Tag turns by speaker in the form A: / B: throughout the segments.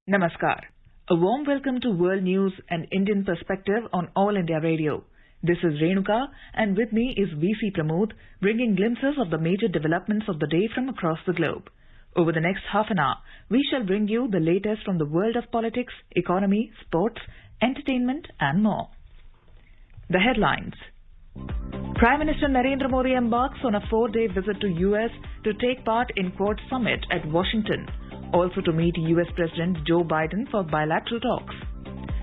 A: Namaskar. A warm welcome to World News and Indian Perspective on All India Radio. This is Renuka, and with me is VC Pramod, bringing glimpses of the major developments of the day from across the globe. Over the next half an hour, we shall bring you the latest from the world of politics, economy, sports, entertainment and more. The headlines. Prime Minister Narendra Modi embarks on a 4-day visit to US to take part in Quad Summit at Washington, also to meet US President Joe Biden for bilateral talks.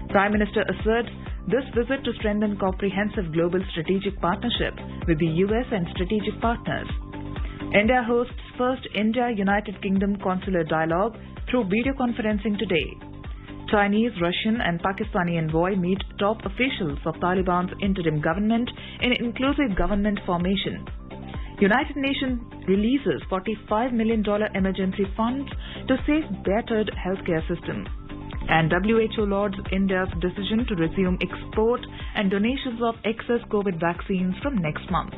A: Prime Minister asserts this visit to strengthen comprehensive global strategic partnership with the US and strategic partners. India hosts first India-United Kingdom consular dialogue through video conferencing today. Chinese, Russian and Pakistani envoy meet top officials of Taliban's interim government in inclusive government formation. United Nations releases $45 million emergency funds to save battered healthcare system. And WHO lauds India's decision to resume export and donations of excess COVID vaccines from next month.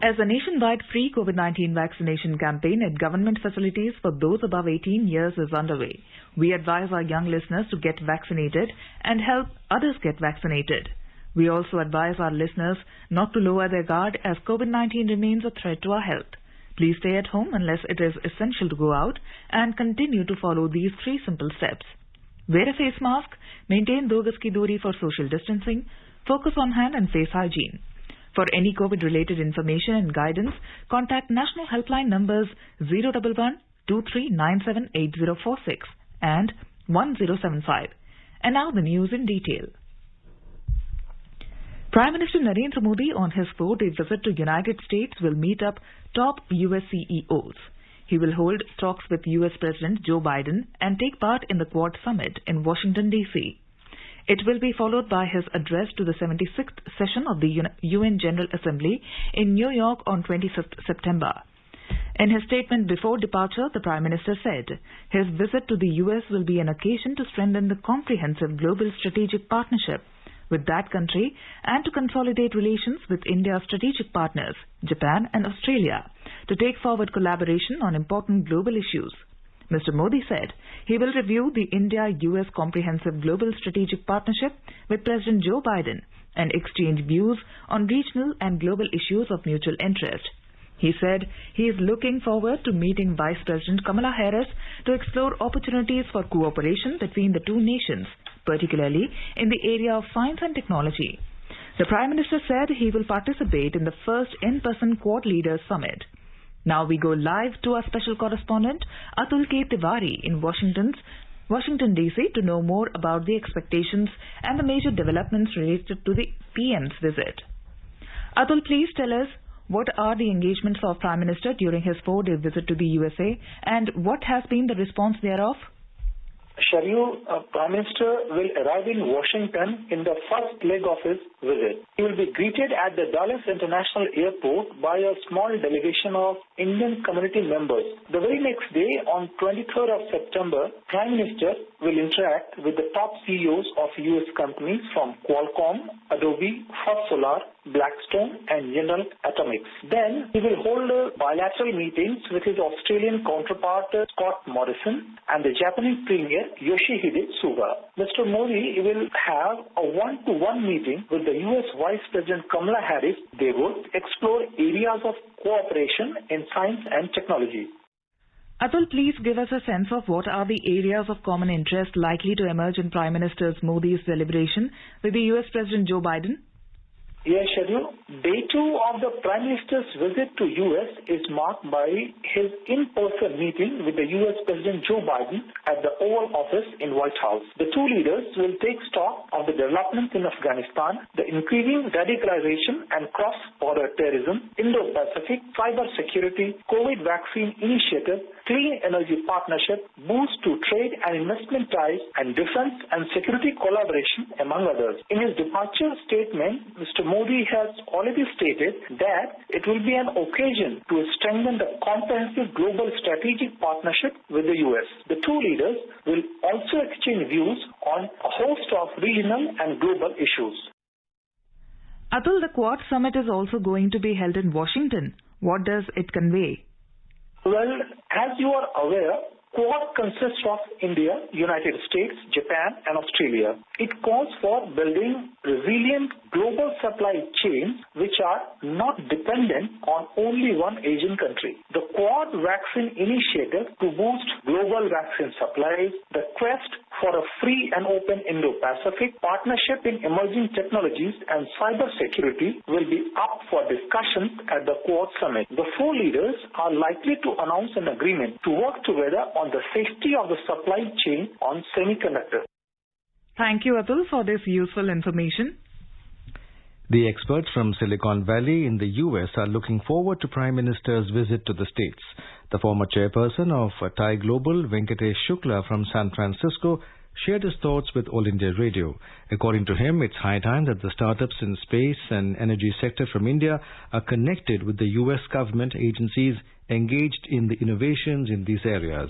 A: As a nationwide free COVID-19 vaccination campaign at government facilities for those above 18 years is underway, we advise our young listeners to get vaccinated and help others get vaccinated. We also advise our listeners not to lower their guard as COVID-19 remains a threat to our health. Please stay at home unless it is essential to go out and continue to follow these 3 simple steps. Wear a face mask, maintain 2 gaz ki doori for social distancing, focus on hand and face hygiene. For any COVID-related information and guidance, contact national helpline numbers 011 2397 8046 and 1075. And now the news in detail. Prime Minister Narendra Modi on his 4-day visit to United States will meet up top US CEOs. He will hold talks with US President Joe Biden and take part in the Quad Summit in Washington, D.C. It will be followed by his address to the 76th session of the UN General Assembly in New York on 25th September. In his statement before departure, the Prime Minister said his visit to the US will be an occasion to strengthen the comprehensive global strategic partnership with that country and to consolidate relations with India's strategic partners, Japan and Australia, to take forward collaboration on important global issues. Mr. Modi said he will review the India-US Comprehensive Global Strategic Partnership with President Joe Biden and exchange views on regional and global issues of mutual interest. He said he is looking forward to meeting Vice President Kamala Harris to explore opportunities for cooperation between the 2 nations, particularly in the area of science and technology. The Prime Minister said he will participate in the first in-person Quad Leaders Summit. Now we go live to our special correspondent Atul K. Tiwari in Washington, D.C. to know more about the expectations and the major developments related to the PM's visit. Atul, please tell us what are the engagements of Prime Minister during his 4-day visit to the USA and what has been the response thereof?
B: Sharyu, Prime Minister will arrive in Washington in the first leg of his visit. He will be greeted at the Dulles International Airport by a small delegation of Indian community members. The very next day, on 23rd of September, Prime Minister will interact with the top CEOs of US companies from Qualcomm, Adobe, First Solar, Blackstone and General Atomics. Then he will hold bilateral meetings with his Australian counterpart Scott Morrison and the Japanese Premier Yoshihide Suga. Mr. Modi will have a one-to-one meeting with the US Vice President Kamala Harris. They would explore areas of cooperation in science and technology.
A: Atul, please give us a sense of what are the areas of common interest likely to emerge in Prime Minister Modi's deliberation with the US President Joe Biden?
B: Yes, Sharyu. Day 2 of the Prime Minister's visit to US is marked by his in-person meeting with the US President Joe Biden at the Oval Office in White House. The 2 leaders will take stock of the developments in Afghanistan, the increasing radicalization and cross-border terrorism, Indo-Pacific, cyber security, COVID vaccine initiative, clean energy partnership, boost to trade and investment ties, and defense and security collaboration, among others. In his departure statement, Mr. Modi has already stated that it will be an occasion to strengthen the comprehensive global strategic partnership with the US. The 2 leaders will also exchange views on a host of regional and global issues.
A: Atul, the Quad Summit is also going to be held in Washington. What does it convey?
B: Well, as you are aware, Quad consists of India, United States, Japan, and Australia. It calls for building resilient global supply chains which are not dependent on only one Asian country. The Quad Vaccine Initiative to boost global vaccine supplies, the quest for a free and open Indo-Pacific, partnership in emerging technologies, and cyber security will be up for discussions at the Quad Summit. The four leaders are likely to announce an agreement to work together on the safety of the supply chain on semiconductors.
A: Thank you, Atul, for this useful information.
C: The experts from Silicon Valley in the US are looking forward to Prime Minister's visit to the States. The former chairperson of TIE Global, Venkatesh Shukla from San Francisco, shared his thoughts with All India Radio. According to him, it's high time that the startups in space and energy sector from India are connected with the US government agencies engaged in the innovations in these areas.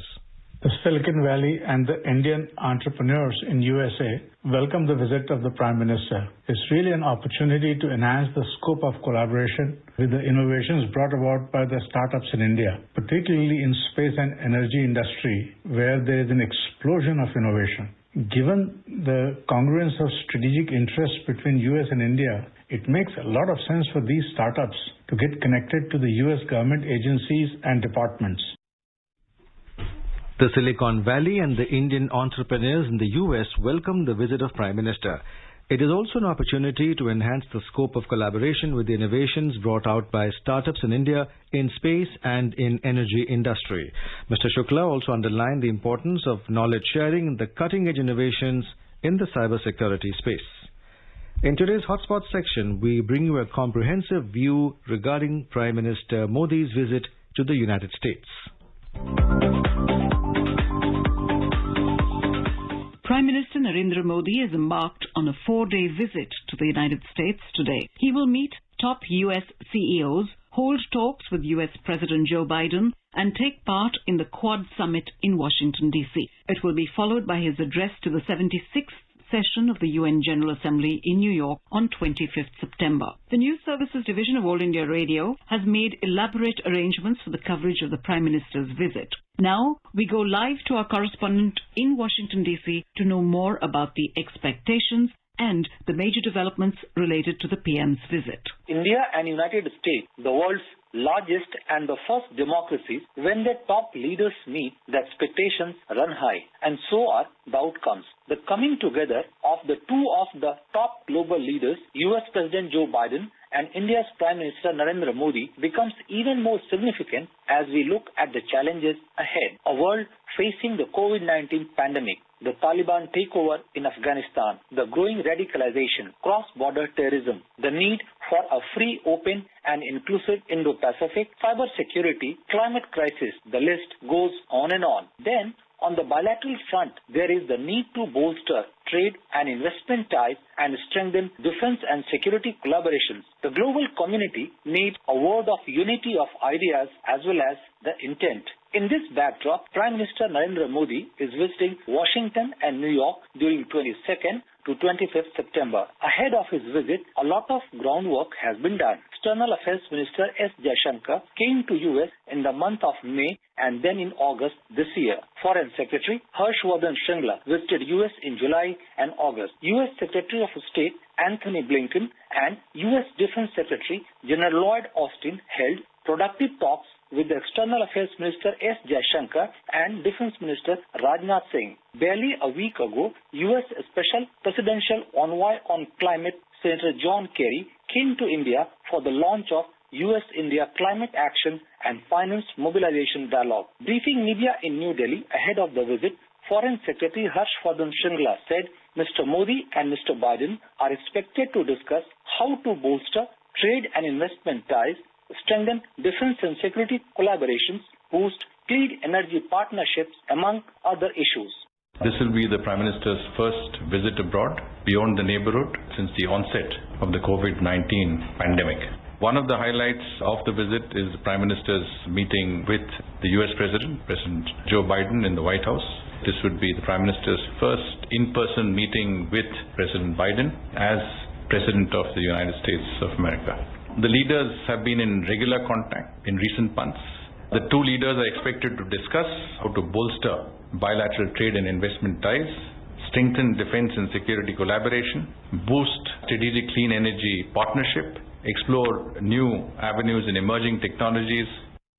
D: The Silicon Valley and the Indian entrepreneurs in USA welcome the visit of the Prime Minister. It's really an opportunity to enhance the scope of collaboration with the innovations brought about by the startups in India, particularly in space and energy industry, where there is an explosion of innovation. Given the congruence of strategic interests between US and India, it makes a lot of sense for these startups to get connected to the US government agencies and departments.
C: The Silicon Valley and the Indian entrepreneurs in the US welcome the visit of Prime Minister. It is also an opportunity to enhance the scope of collaboration with the innovations brought out by startups in India in space and in energy industry. Mr. Shukla also underlined the importance of knowledge sharing in the cutting-edge innovations in the cybersecurity space. In today's Hotspot section, we bring you a comprehensive view regarding Prime Minister Modi's visit to the United States.
E: Prime Minister Narendra Modi has embarked on a 4-day visit to the United States today. He will meet top U.S. CEOs, hold talks with U.S. President Joe Biden, and take part in the Quad Summit in Washington, D.C. It will be followed by his address to the 76th session of the UN General Assembly in New York on 25th September. The News Services Division of All India Radio has made elaborate arrangements for the coverage of the Prime Minister's visit. Now, we go live to our correspondent in Washington, D.C. to know more about the expectations and the major developments related to the PM's visit.
B: India and United States, the world's largest and the first democracies, when their top leaders meet, the expectations run high, and so are the outcomes. The coming together of the two of the top global leaders, US President Joe Biden and India's Prime Minister Narendra Modi, becomes even more significant as we look at the challenges ahead. A world facing the COVID-19 pandemic, the Taliban takeover in Afghanistan, the growing radicalization, cross-border terrorism, the need for a free, open and inclusive Indo-Pacific, cyber security, climate crisis, the list goes on and on. Then, on the bilateral front, there is the need to bolster trade and investment ties and strengthen defense and security collaborations. The global community needs a word of unity of ideas as well as the intent. In this backdrop, Prime Minister Narendra Modi is visiting Washington and New York during 22nd to 25th September. Ahead of his visit, a lot of groundwork has been done. External Affairs Minister S. Jaishankar came to US in the month of May and then in August this year. Foreign Secretary Harshvardhan Shringla visited US in July and August. US Secretary of State Anthony Blinken and US Defense Secretary General Lloyd Austin held productive talks with the External Affairs Minister S. Jaishankar and Defense Minister Rajnath Singh. Barely a week ago, U.S. Special Presidential Envoy on Climate Senator John Kerry came to India for the launch of U.S.-India Climate Action and Finance Mobilization Dialogue. Briefing media in New Delhi ahead of the visit, Foreign Secretary Harshvardhan Shringla said Mr. Modi and Mr. Biden are expected to discuss how to bolster trade and investment ties, strengthen defense and security collaborations, boost clean energy partnerships, among other issues.
F: This will be the Prime Minister's first visit abroad beyond the neighborhood since the onset of the COVID-19 pandemic. One of the highlights of the visit is the Prime Minister's meeting with the US President Joe Biden in the White House. This would be the Prime Minister's first in-person meeting with President Biden as President of the United States of America. The leaders have been in regular contact in recent months The two leaders are expected to discuss how to bolster bilateral trade and investment ties, strengthen defense and security collaboration, boost strategic clean energy partnership, explore new avenues in emerging technologies.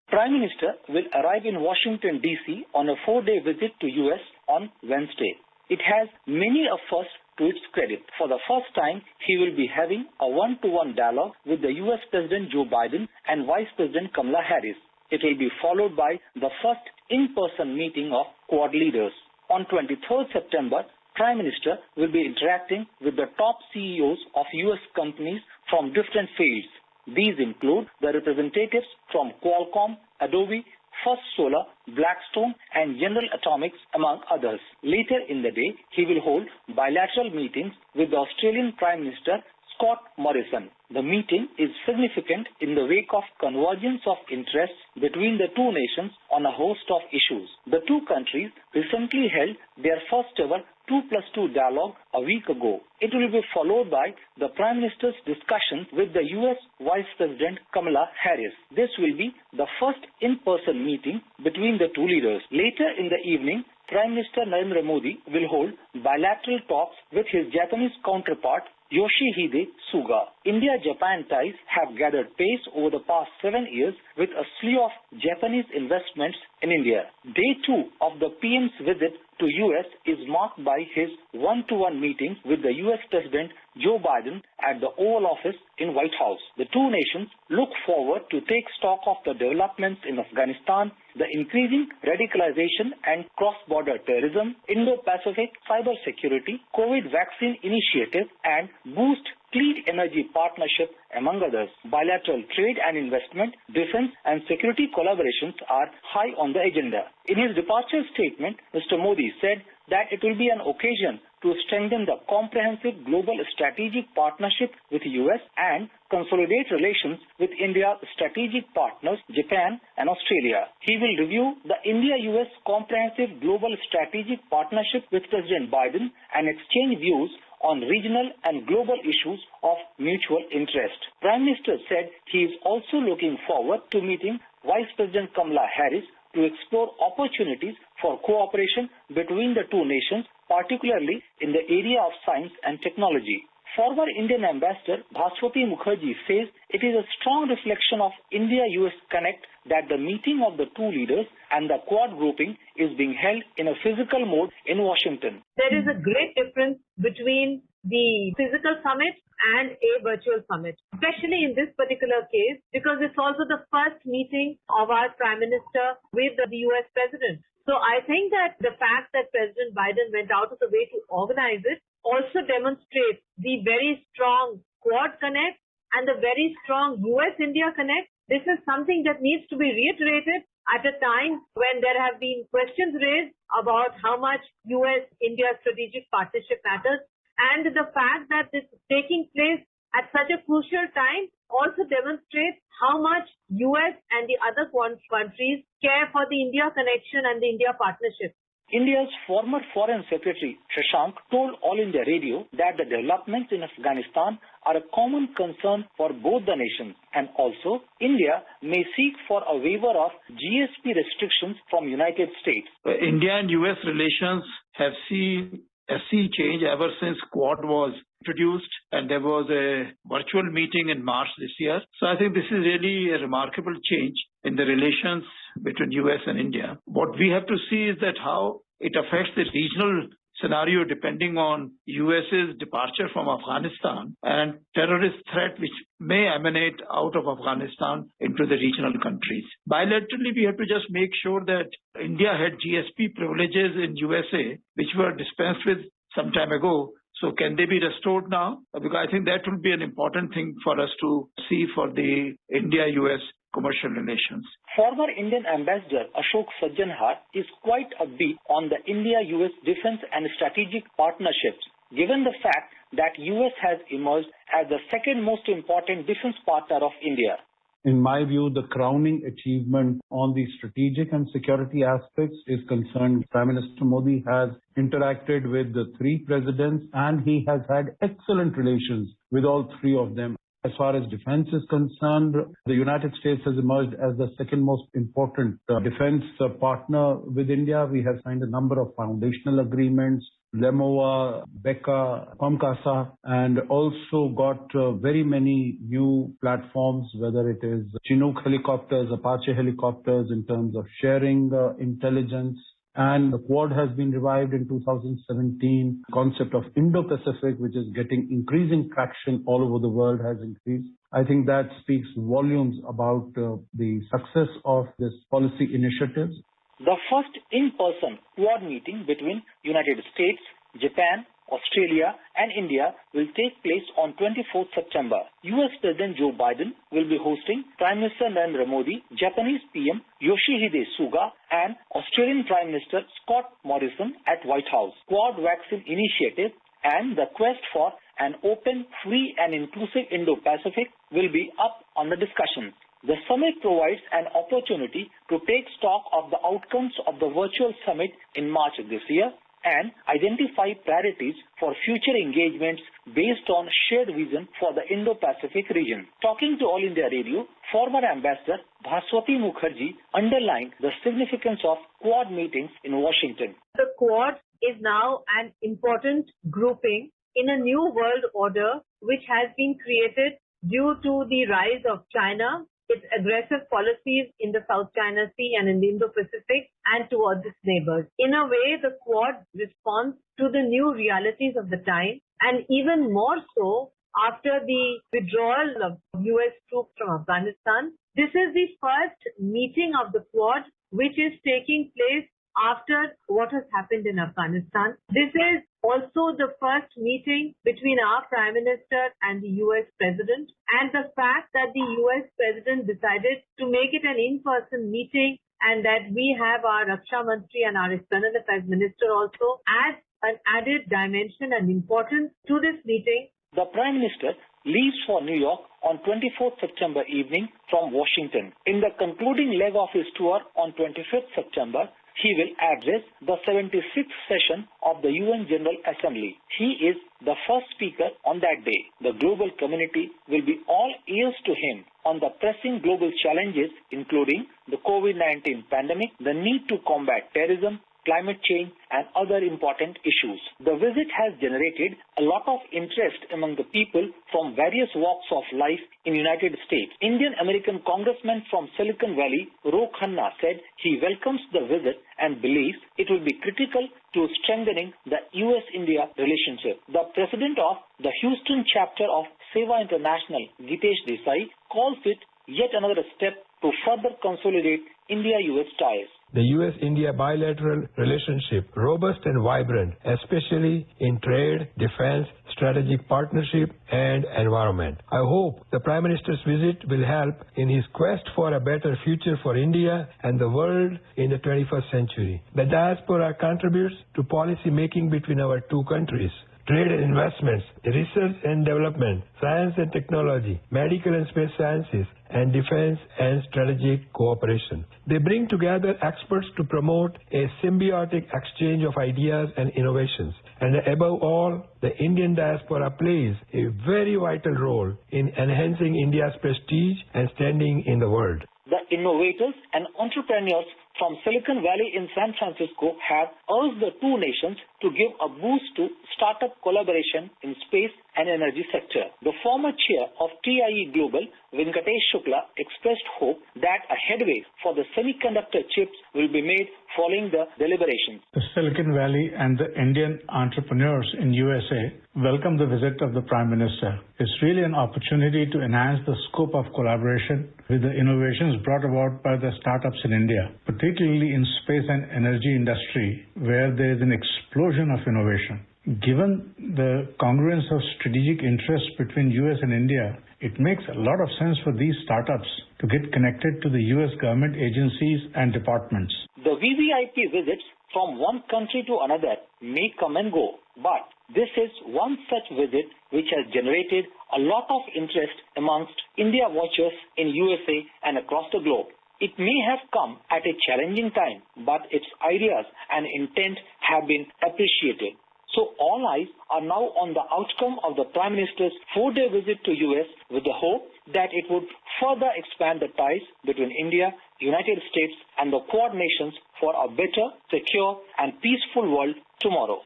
B: Prime Minister will arrive in Washington, D.C. on a 4-day visit to U.S. on Wednesday. It has many a firsts to its credit. For the first time, he will be having a one-to-one dialogue with the U.S. President Joe Biden and Vice President Kamala Harris. It will be followed by the first in-person meeting of Quad leaders. On 23rd September, Prime Minister will be interacting with the top CEOs of U.S. companies from different fields. These include the representatives from Qualcomm, Adobe, First Solar, Blackstone and General Atomics, among others. Later in the day, he will hold bilateral meetings with the Australian Prime Minister Scott Morrison. The meeting is significant in the wake of convergence of interests between the two nations on a host of issues. The two countries recently held their first ever 2+2 dialogue a week ago. It will be followed by the Prime Minister's discussions with the U.S. Vice President Kamala Harris. This will be the first in-person meeting between the two leaders. Later in the evening, Prime Minister Narendra Modi will hold bilateral talks with his Japanese counterpart Yoshihide Suga. India-Japan ties have gathered pace over the past 7 years with a slew of Japanese investments in India. Day 2 of the PM's visit to US is marked by his one-to-one meetings with the US President Joe Biden at the Oval Office in White House. The two nations look forward to take stock of the developments in Afghanistan, the increasing radicalization and cross-border terrorism, Indo-Pacific cybersecurity, COVID vaccine initiative, and boost clean energy partnership, among others. Bilateral trade and investment, defense and security collaborations are high on the agenda. In his departure statement, Mr. Modi said that it will be an occasion to strengthen the comprehensive global strategic partnership with the US and consolidate relations with India's strategic partners, Japan and Australia. He will review the India-US comprehensive global strategic partnership with President Biden and exchange views on regional and global issues of mutual interest. Prime Minister said he is also looking forward to meeting Vice President Kamala Harris to explore opportunities for cooperation between the two nations, particularly in the area of science and technology. Former Indian Ambassador Bhaswati Mukherjee says it is a strong reflection of India-US connect that the meeting of the two leaders and the Quad grouping is being held in a physical mode in Washington.
G: There is a great difference between the physical summit and a virtual summit, especially in this particular case, because it's also the first meeting of our Prime Minister with the US President. So I think that the fact that President Biden went out of the way to organize it also demonstrates the very strong Quad connect and the very strong US-India connect. This is something that needs to be reiterated at a time when there have been questions raised about how much US-India strategic partnership matters, and the fact that this is taking place at such a crucial time also demonstrates how much US and the other countries care for the India connection and the India partnership.
B: India's former Foreign Secretary Shashank told All India Radio that the developments in Afghanistan are a common concern for both the nations, and also India may seek for a waiver of GSP restrictions from United States.
H: India and US relations have seen a sea change ever since Quad was introduced, and there was a virtual meeting in March this year. So I think this is really a remarkable change in the relations between US and India. What we have to see is that how it affects the regional scenario depending on US's departure from Afghanistan and terrorist threat which may emanate out of Afghanistan into the regional countries. Bilaterally, we have to just make sure that India had GSP privileges in USA which were dispensed with some time ago. So can they be restored now? Because I think that will be an important thing for us to see for the India-US commercial relations.
B: Former Indian Ambassador Ashok Sajjanhar is quite upbeat on the India-US defense and strategic partnerships, given the fact that US has emerged as the second most important defense partner of India.
I: In my view, the crowning achievement on the strategic and security aspects is concerned. Prime Minister Modi has interacted with the three presidents and he has had excellent relations with all three of them. As far as defense is concerned, the United States has emerged as the second most important defense partner with India. We have signed a number of foundational agreements, LEMOA, BECA, POMCASA, and also got very many new platforms, whether it is Chinook helicopters, Apache helicopters, in terms of sharing intelligence. And the Quad has been revived in 2017. Concept of Indo-Pacific, which is getting increasing traction all over the world, has increased. I think that speaks volumes about the success of this policy initiatives.
B: The first in-person Quad meeting between United States, Japan, Australia and India will take place on 24th September. US President Joe Biden will be hosting Prime Minister Narendra Modi, Japanese PM Yoshihide Suga and Australian Prime Minister Scott Morrison at White House. Quad Vaccine Initiative and the quest for an open, free and inclusive Indo-Pacific will be up on the discussion. The summit provides an opportunity to take stock of the outcomes of the virtual summit in March this year and identify priorities for future engagements based on shared vision for the Indo-Pacific region. Talking to All India Radio, former Ambassador Bhaswati Mukherjee underlined the significance of Quad meetings in Washington.
G: The Quad is now an important grouping in a new world order which has been created due to the rise of China, its aggressive policies in the South China Sea and in the Indo-Pacific and towards its neighbors. In a way, the Quad responds to the new realities of the time and even more so after the withdrawal of US troops from Afghanistan. This is the first meeting of the Quad which is taking place after what has happened in Afghanistan. This is also the first meeting between our Prime Minister and the US President, and the fact that the US President decided to make it an in-person meeting and that we have our Raksha Mantri and our External Affairs Minister also adds an added dimension and importance to this meeting.
B: The Prime Minister leaves for New York on 24th September evening from Washington. In the concluding leg of his tour on 25th September, he will address the 76th session of the UN General Assembly. He is the first speaker on that day. The global community will be all ears to him on the pressing global challenges, including the COVID-19 pandemic, the need to combat terrorism, climate change and other important issues. The visit has generated a lot of interest among the people from various walks of life in United States. Indian-American congressman from Silicon Valley, Ro Khanna, said he welcomes the visit and believes it will be critical to strengthening the US-India relationship. The president of the Houston chapter of Seva International, Gitesh Desai, calls it yet another step to further consolidate India-US ties.
J: The US-India bilateral relationship robust and vibrant, especially in trade, defense, strategic partnership and environment. I hope the Prime Minister's visit will help in his quest for a better future for India and the world in the 21st century. The diaspora contributes to policy making between our two countries. Trade and investments, research and development, science and technology, medical and space sciences, and defense and strategic cooperation. They bring together experts to promote a symbiotic exchange of ideas and innovations. And above all, the Indian diaspora plays a very vital role in enhancing India's prestige and standing in the world.
B: The innovators and entrepreneurs from Silicon Valley in San Francisco have urged the two nations to give a boost to startup collaboration in space and energy sector. The former chair of TIE Global, Venkatesh Shukla, expressed hope that a headway for the semiconductor chips will be made following the deliberations.
D: The Silicon Valley and the Indian entrepreneurs in USA welcome the visit of the Prime Minister. It's really an opportunity to enhance the scope of collaboration with the innovations brought about by the startups in India, particularly in space and energy industry, where there is an explosion of innovation. Given the congruence of strategic interests between US and India, it makes a lot of sense for these startups to get connected to the US government agencies and departments.
B: The VVIP visits from one country to another may come and go, but this is one such visit which has generated a lot of interest amongst India watchers in USA and across the globe. It may have come at a challenging time, but its ideas and intent have been appreciated. So all eyes are now on the outcome of the Prime Minister's 4-day visit to US with the hope that it would further expand the ties between India, United States and the Quad nations for a better, secure and peaceful world tomorrow.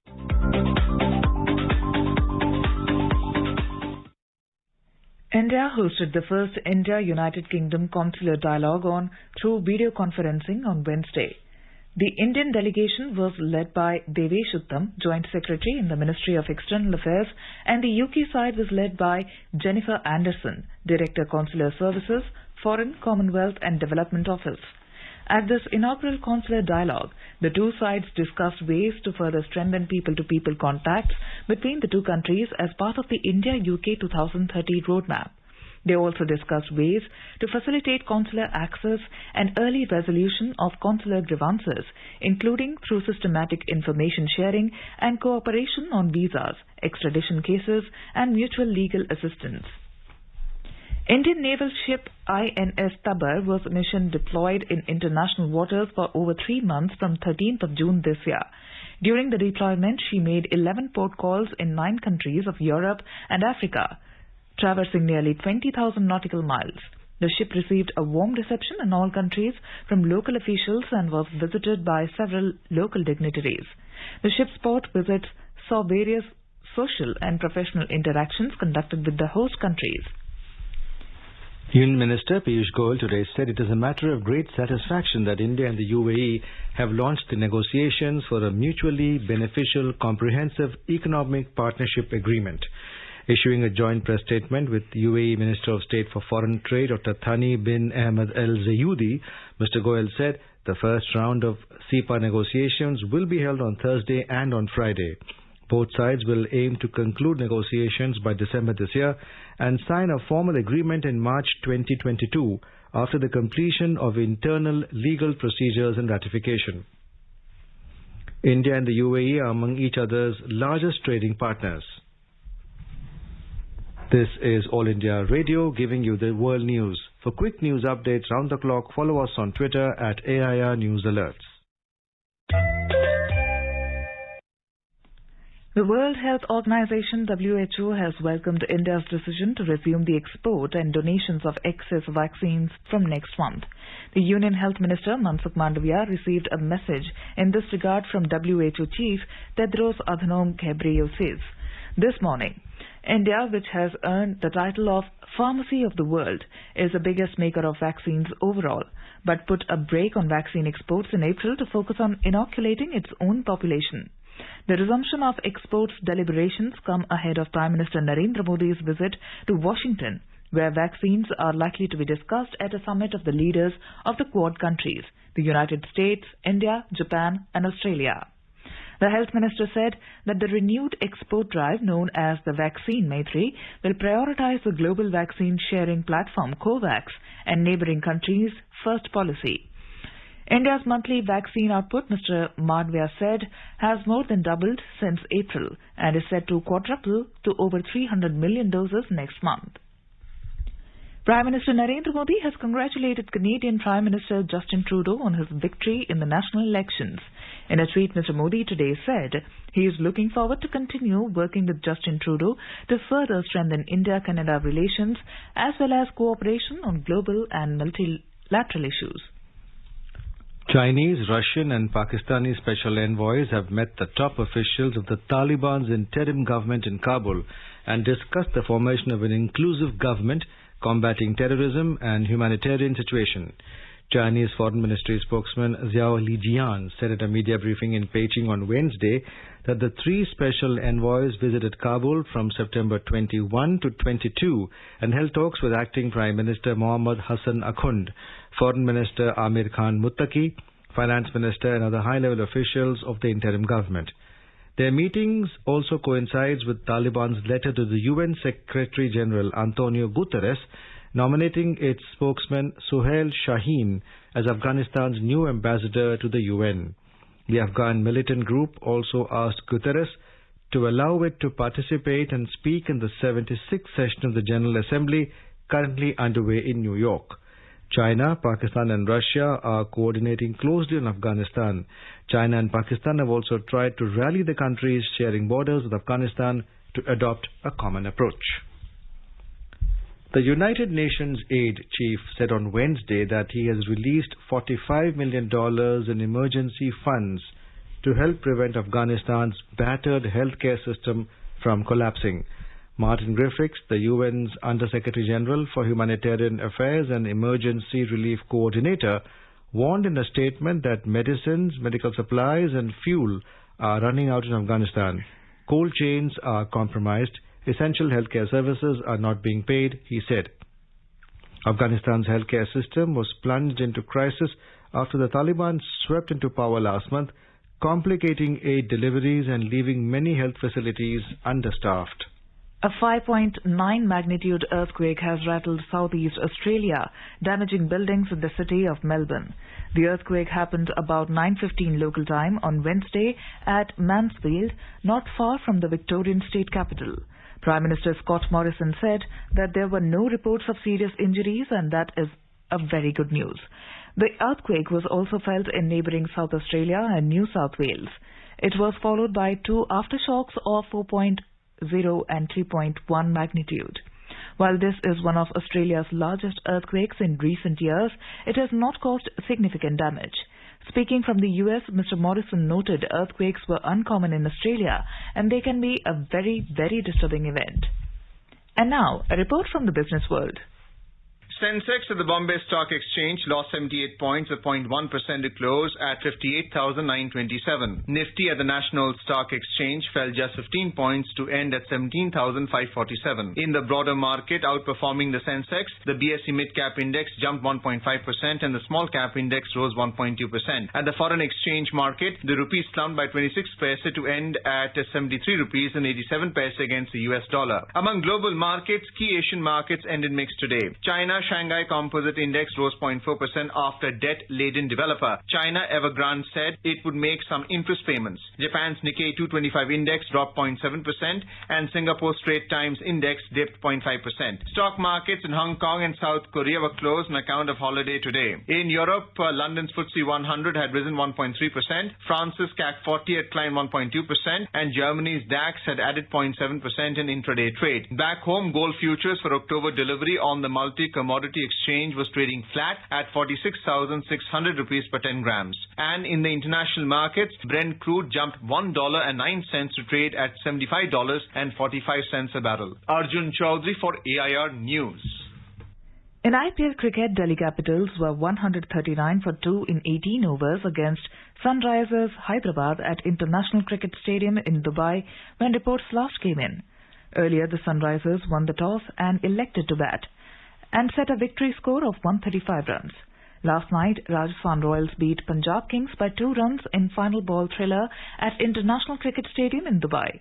A: India hosted the first India-United Kingdom consular dialogue through video conferencing on Wednesday. The Indian delegation was led by Devesh Uttam, Joint Secretary in the Ministry of External Affairs, and the UK side was led by Jennifer Anderson, Director Consular Services, Foreign, Commonwealth and Development Office. At this inaugural consular dialogue, the two sides discussed ways to further strengthen people-to-people contacts between the two countries as part of the India-UK 2030 roadmap. They also discussed ways to facilitate consular access and early resolution of consular grievances, including through systematic information sharing and cooperation on visas, extradition cases, and mutual legal assistance. Indian naval ship INS Tabar was mission deployed in international waters for over 3 months from 13th of June this year. During the deployment, she made 11 port calls in 9 countries of Europe and Africa, traversing nearly 20,000 nautical miles. The ship received a warm reception in all countries from local officials and was visited by several local dignitaries. The ship's port visits saw various social and professional interactions conducted with the host countries.
C: Union Minister Piyush Goyal today said it is a matter of great satisfaction that India and the UAE have launched the negotiations for a mutually beneficial comprehensive economic partnership agreement. Issuing a joint press statement with UAE Minister of State for Foreign Trade Dr. Thani bin Ahmed Al Zayudi, Mr. Goyal said the first round of CEPA negotiations will be held on Thursday and on Friday. Both sides will aim to conclude negotiations by December this year and sign a formal agreement in March 2022 after the completion of internal legal procedures and ratification. India and the UAE are among each other's largest trading partners. This is All India Radio giving you the world news. For quick news updates round the clock, follow us on Twitter at AIR News Alerts.
A: The World Health Organization WHO has welcomed India's decision to resume the export and donations of excess vaccines from next month. The Union Health Minister Mansukh Mandavia received a message in this regard from WHO Chief Tedros Adhanom Ghebreyesus this morning. India, which has earned the title of Pharmacy of the World, is the biggest maker of vaccines overall, but put a brake on vaccine exports in April to focus on inoculating its own population. The resumption of exports deliberations come ahead of Prime Minister Narendra Modi's visit to Washington, where vaccines are likely to be discussed at a summit of the leaders of the Quad countries, the United States, India, Japan and Australia. The Health Minister said that the renewed export drive known as the Vaccine Maitri will prioritize the global vaccine sharing platform COVAX and neighbouring countries' first policy. India's monthly vaccine output, Mr. Mandavia said, has more than doubled since April and is set to quadruple to over 300 million doses next month. Prime Minister Narendra Modi has congratulated Canadian Prime Minister Justin Trudeau on his victory in the national elections. In a tweet, Mr. Modi today said he is looking forward to continue working with Justin Trudeau to further strengthen India-Canada relations as well as cooperation on global and multilateral issues.
C: Chinese, Russian and Pakistani special envoys have met the top officials of the Taliban's interim government in Kabul and discussed the formation of an inclusive government combating terrorism and humanitarian situation. Chinese Foreign Ministry spokesman Zhao Lijian said at a media briefing in Beijing on Wednesday that the 3 special envoys visited Kabul from September 21 to 22 and held talks with Acting Prime Minister Mohammad Hassan Akhund, Foreign Minister Amir Khan Muttaqi, Finance Minister and other high-level officials of the interim government. Their meetings also coincides with Taliban's letter to the UN Secretary General Antonio Guterres nominating its spokesman Suhail Shaheen as Afghanistan's new ambassador to the UN. The Afghan militant group also asked Guterres to allow it to participate and speak in the 76th session of the General Assembly currently underway in New York. China, Pakistan and Russia are coordinating closely on Afghanistan. China and Pakistan have also tried to rally the countries sharing borders with Afghanistan to adopt a common approach. The United Nations aid chief said on Wednesday that he has released $45 million in emergency funds to help prevent Afghanistan's battered healthcare system from collapsing. Martin Griffiths, the UN's Under-Secretary General for Humanitarian Affairs and Emergency Relief Coordinator, warned in a statement that medicines, medical supplies and fuel are running out in Afghanistan. Cold chains are compromised. Essential healthcare services are not being paid, he said. Afghanistan's healthcare system was plunged into crisis after the Taliban swept into power last month, complicating aid deliveries and leaving many health facilities understaffed.
A: A 5.9 magnitude earthquake has rattled southeast Australia, damaging buildings in the city of Melbourne. The earthquake happened about 9:15 local time on Wednesday at Mansfield, not far from the Victorian state capital. Prime Minister Scott Morrison said that there were no reports of serious injuries, and that is a very good news. The earthquake was also felt in neighbouring South Australia and New South Wales. It was followed by two aftershocks of 4.0 and 3.1 magnitude. While this is one of Australia's largest earthquakes in recent years, it has not caused significant damage. Speaking from the US, Mr. Morrison noted earthquakes were uncommon in Australia and they can be a very, very disturbing event. And now, a report from the business world.
K: Sensex at the Bombay Stock Exchange lost 78 points, or 0.1% to close at 58,927. Nifty at the National Stock Exchange fell just 15 points to end at 17,547. In the broader market, outperforming the Sensex, the BSE Mid-Cap Index jumped 1.5% and the Small Cap Index rose 1.2%. At the foreign exchange market, the rupee slumped by 26 paise to end at 73 rupees and 87 paise against the US dollar. Among global markets, key Asian markets ended mixed today. China Shanghai Composite Index rose 0.4% after debt-laden developer China Evergrande said it would make some interest payments. Japan's Nikkei 225 Index dropped 0.7% and Singapore Straits Times Index dipped 0.5%. Stock markets in Hong Kong and South Korea were closed on account of holiday today. In Europe, London's FTSE 100 had risen 1.3%, France's CAC 40 had climbed 1.2%, and Germany's DAX had added 0.7% in intraday trade. Back home, gold futures for October delivery on the multi-commodity exchange was trading flat at 46,600 rupees per 10 grams. And in the international markets, Brent crude jumped $1.09 to trade at $75.45 a barrel. Arjun Chaudhary for AIR News.
A: In IPL cricket, Delhi Capitals were 139 for 2 in 18 overs against Sunrisers Hyderabad at International Cricket Stadium in Dubai when reports last came in. Earlier, the Sunrisers won the toss and elected to bat and set a victory score of 135 runs. Last night, Rajasthan Royals beat Punjab Kings by 2 runs in final ball thriller at International Cricket Stadium in Dubai.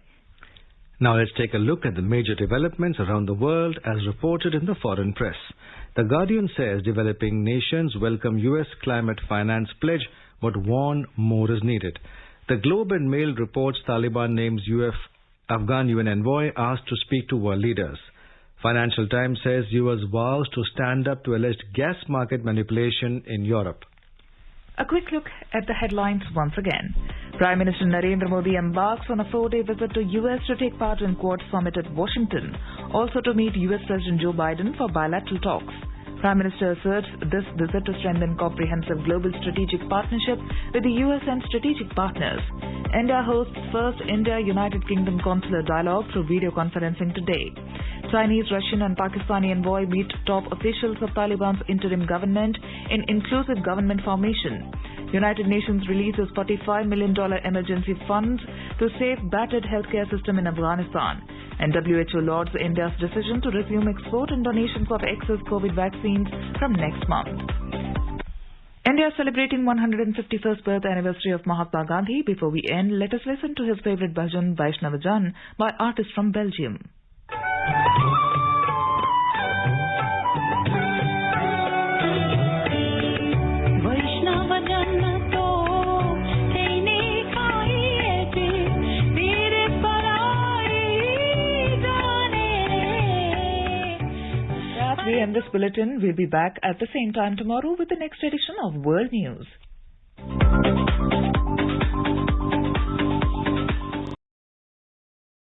C: Now let's take a look at the major developments around the world as reported in the foreign press. The Guardian says developing nations welcome US climate finance pledge but warn more is needed. The Globe and Mail reports Taliban names Afghan UN envoy asked to speak to world leaders. Financial Times says US vows to stand up to alleged gas market manipulation in Europe.
A: A quick look at the headlines once again. Prime Minister Narendra Modi embarks on a 4-day visit to US to take part in Quad Summit at Washington, also to meet US President Joe Biden for bilateral talks. Prime Minister asserts this visit to strengthen comprehensive global strategic partnership with the US and strategic partners. India hosts first India-United Kingdom consular dialogue through video conferencing today. Chinese, Russian and Pakistani envoy meet top officials of Taliban's interim government in inclusive government formation. United Nations releases $45 million emergency funds to save battered healthcare system in Afghanistan. And WHO lauds India's decision to resume export and donations of excess COVID vaccines from next month. India is celebrating 151st birth anniversary of Mahatma Gandhi. Before we end, let us listen to his favorite bhajan Vaishnava Jan by artists from Belgium. we end this bulletin. We'll be back at the same time tomorrow with the next edition of World News.